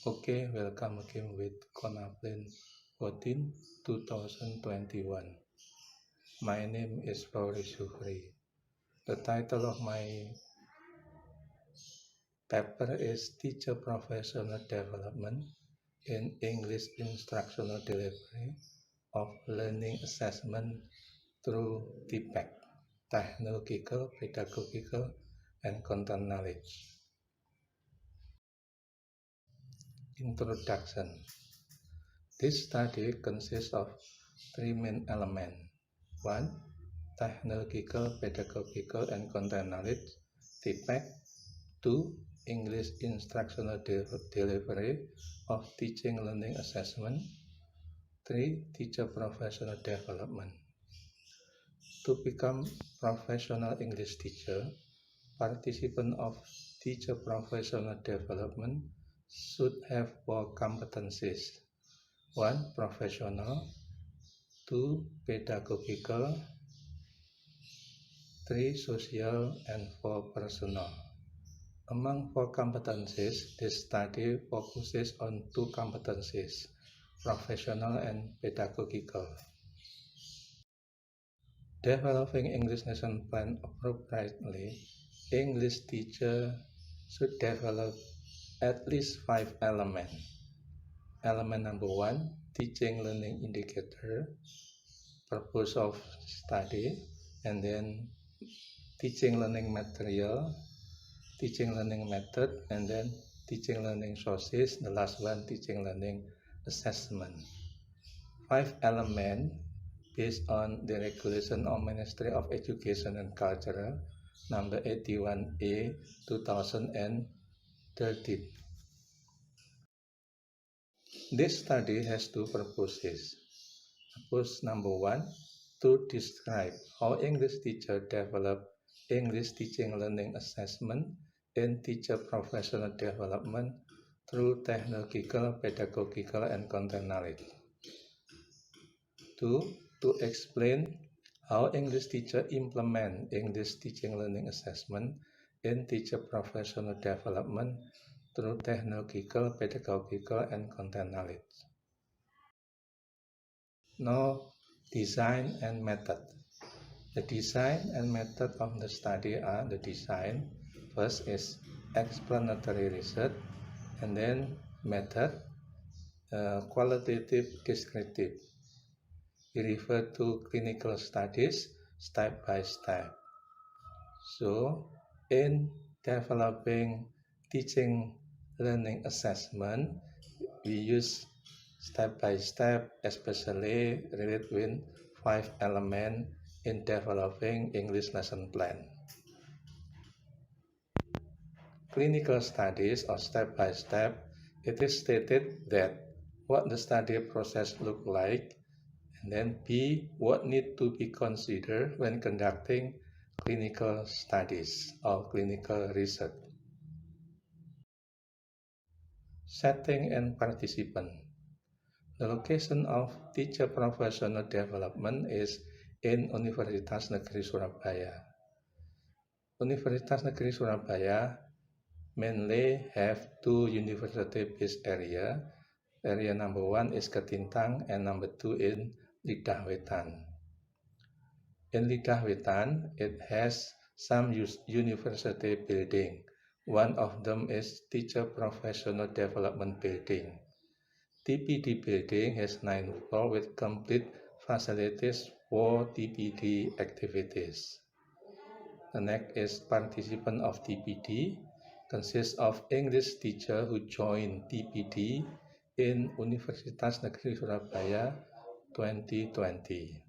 Okay, welcome again with Conaplin 14, 2021. My name is Fauri Syukri. The title of my paper is Teacher Professional Development in English Instructional Delivery of Learning Assessment through TPEC, Technological, Pedagogical, and Content Knowledge. Introduction. This study consists of three main elements. 1. Technological, Pedagogical, and Content Knowledge, TPEC. 2. English Instructional Delivery of Teaching Learning Assessment. 3. Teacher Professional Development. To become professional English teacher, participants of Teacher Professional Development should have 4 competencies. 1. Professional. 2. Pedagogical. 3. Social, and 4. Personal. Among 4 competencies, this study focuses on 2 competencies, professional and pedagogical. Developing English lesson plan appropriately, English teacher should develop at least 5 elements. Element number 1, teaching learning indicator, purpose of study, and then teaching learning material, teaching learning method, and then teaching learning sources. The last one, teaching learning assessment. 5 elements based on the regulation of Ministry of Education and Culture number 81A 2013. This study has 2 purposes. Purpose number 1, to describe how English teacher develop English teaching learning assessment and teacher professional development through technological, pedagogical, and content knowledge. 2. To explain how English teacher implement English teaching learning assessment and teacher professional development through technological, pedagogical, and content knowledge. Now, design and method. The design and method of the study are the design. First is explanatory research, and then method, qualitative descriptive. We refer to clinical studies step by step. So, in developing teaching learning assessment, we use step by step, especially related with 5 elements in developing English lesson plan. Clinical studies or step by step, it is stated that what the study process look like, and then B, what need to be considered when conducting clinical studies or clinical research. Setting and participant. The location of teacher professional development is in Universitas Negeri Surabaya. Universitas Negeri Surabaya mainly have 2 university-based area. Area number 1 is Ketintang and number 2 in Lidah Wetan. In Lidah Wetan, it has some university building. One of them is Teacher Professional Development Building. TPD building has 9 floors with complete facilities for TPD activities. The next is participant of TPD, consists of English teacher who joined TPD in Universitas Negeri Surabaya 2020.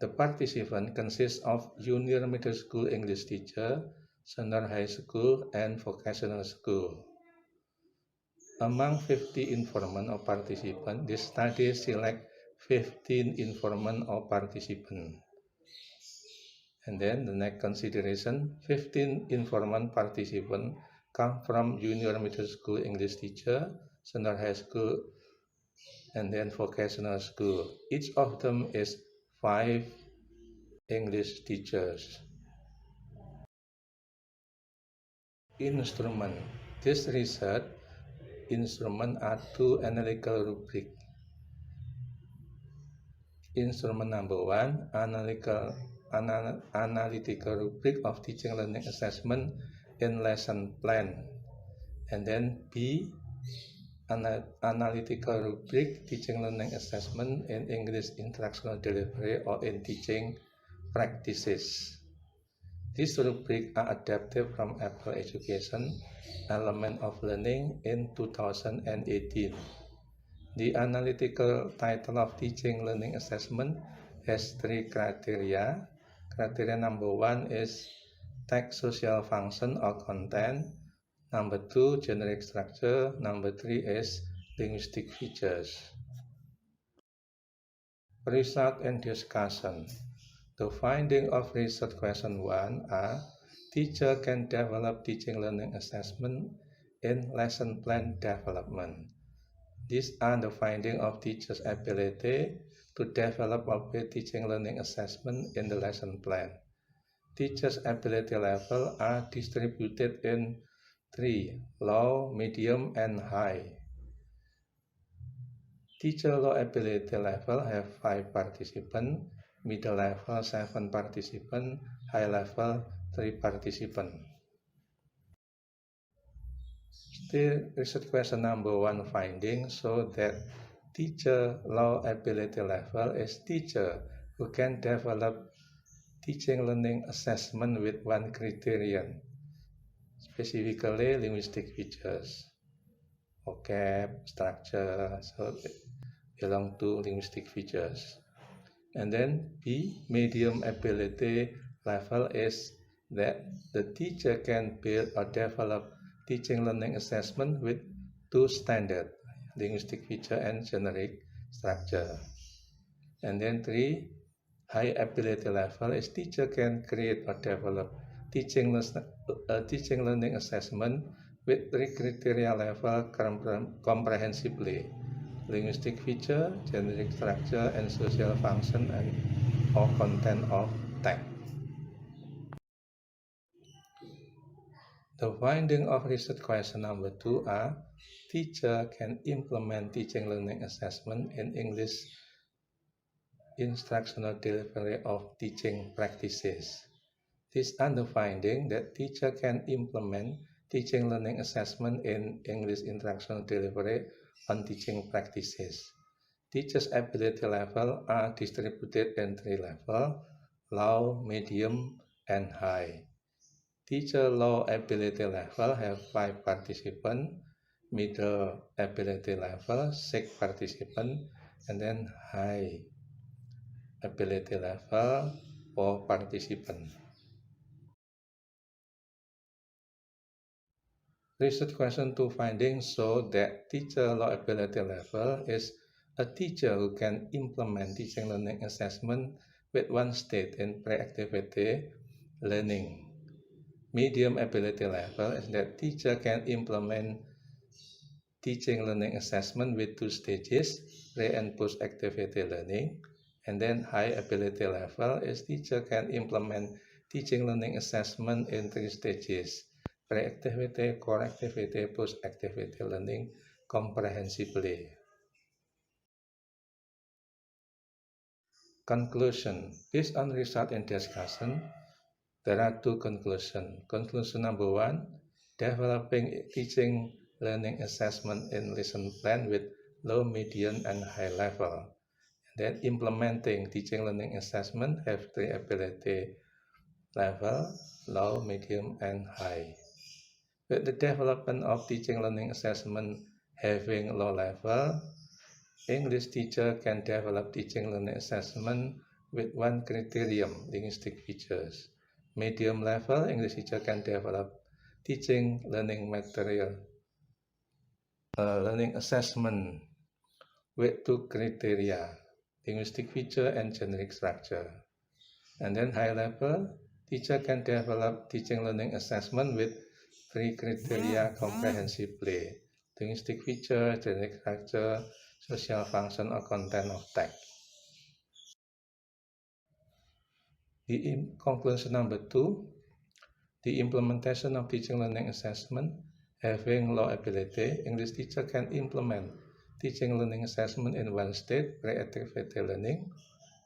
The participant consists of junior middle school English teacher, senior high school, and vocational school. Among 50 informant or participants, this study select 15 informant or participants. And then the next consideration, 15 informant participants come from junior middle school English teacher, senior high school, and then vocational school. Each of them is 5 English teachers. Instrument. This research instrument are two analytical rubric. Instrument number 1, analytical rubric of teaching learning assessment in lesson plan. And then B, analytical rubric teaching learning assessment in English instructional delivery or in teaching practices. These rubrics are adapted from Apple Education Element of Learning in 2018. The analytical title of teaching learning assessment has 3 criteria. Criteria number 1 is text, social function or content. Number 2, generic structure. Number 3 is linguistic features. Result and discussion. The finding of research question 1 are: teacher can develop teaching learning assessment in lesson plan development. These are the findings of teachers' ability to develop appropriate teaching learning assessment in the lesson plan. Teachers' ability level are distributed in 3: low, medium, and high. Teacher low ability level have 5 participants, middle level 7 participants, high level 3 participants. Still, research question number 1 finding show that teacher low ability level is teacher who can develop teaching learning assessment with 1 criterion, specifically linguistic features, vocab, structure, so it belong to linguistic features. And then B, medium ability level is that the teacher can build or develop teaching learning assessment with 2 standards, linguistic feature and generic structure. And then 3, high ability level is teacher can create or develop teaching learning assessment with 3 criteria level comprehensively: linguistic feature, generic structure, and social function and or content of text. The finding of research question number 2 are: teacher can implement teaching learning assessment in English instructional delivery of teaching practices. These are the finding that teacher can implement teaching learning assessment in English instructional delivery on teaching practices. Teachers' ability level are distributed in 3 levels: low, medium, and high. Teacher low ability level have 5 participants, middle ability level 6 participants, and then high ability level 4 participants. Research question 2 findings show that teacher low ability level is a teacher who can implement teaching learning assessment with 1 stage in pre-activity learning. Medium ability level is that teacher can implement teaching learning assessment with 2 stages, pre and post activity learning. And then high ability level is teacher can implement teaching learning assessment in 3 stages: pre-activity, core activity, post-activity learning comprehensively. Conclusion. Based on result and discussion, there are 2 conclusions. Conclusion number 1, developing teaching learning assessment in lesson plan with low, medium, and high level. And then implementing teaching learning assessment have 3 ability level: low, medium, and high. With the development of teaching learning assessment having low level, English teacher can develop teaching learning assessment with 1 criterion, linguistic features. Medium level, English teacher can develop teaching learning material, learning assessment with 2 criteria, linguistic feature and generic structure. And then high level, teacher can develop teaching learning assessment with 3 criteria comprehensively: linguistic feature, generic structure, social function or content of text. Conclusion number 2, the implementation of teaching learning assessment Having low ability, English teacher can implement teaching learning assessment in one stage, pre-activity learning.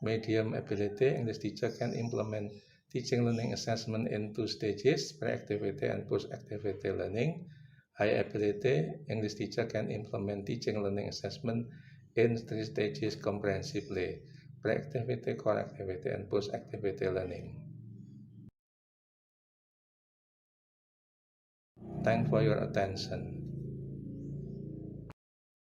Medium ability, English teacher can implement teaching learning assessment in two stages, pre-activity and post-activity learning. High ability, English teacher can implement teaching learning assessment in three stages comprehensively, pre-activity, core activity, and post-activity learning. Thanks for your attention.